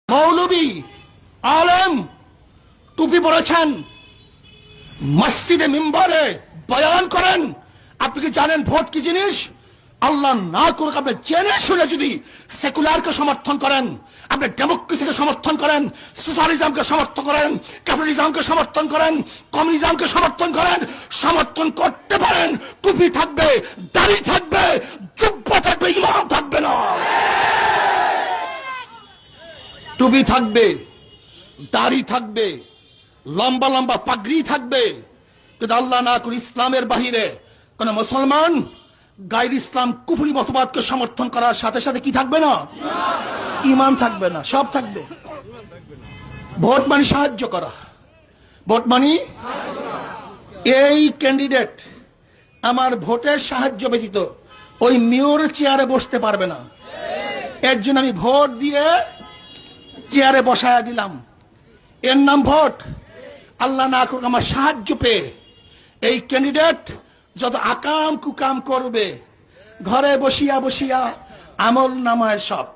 মৌলবী আলেম টুপি পরেছেন, মসজিদে মিম্বরে বয়ান করেন। আপনি কি জানেন ভোট কি জিনিস? আল্লাহ না করুক আপনি জেনে শুনে যদি সেকুলারকে সমর্থন করেন, আপনি ডেমোক্রেসিকে সমর্থন করেন, সোশ্যালিজমকে সমর্থন করেন, ক্যাপিটালিজমকে সমর্থন করেন, কমিউনিজমকে সমর্থন করেন, সমর্থন করতে পারেন। টুপি থাকবে, দাড়ি থাকবে, জুব্বা থাকবে, ইমাম থাকবে না। টুপি থাকবে, দাড়ি থাকবে, লম্বা লম্বা পাগড়ি থাকবে, কিন্তু আল্লাহ না করে ইসলামের বাহিরে কোন মুসলমান গায়ের ইসলাম কুফরি মতবাদকে সমর্থন করার সাথে সাথে কি থাকবে না? ঈমান থাকবে না, সব থাকবে। ভোট মানে সাহায্য করা, ভোট মানে এই ক্যান্ডিডেট আমার ভোটের সাহায্য ব্যতীত ওই মেয়র চেয়ারে বসতে পারবে না, এর জন্য আমি ভোট দিয়ে চেয়ারে বসায়া দিলাম, এর নাম ভোট। আল্লাহ না করুক আমার সাহায্য পেয়ে এই ক্যান্ডিডেট যত আকাম কুকাম করবে, ঘরে বসিয়া বসিয়া আমল নামায় সব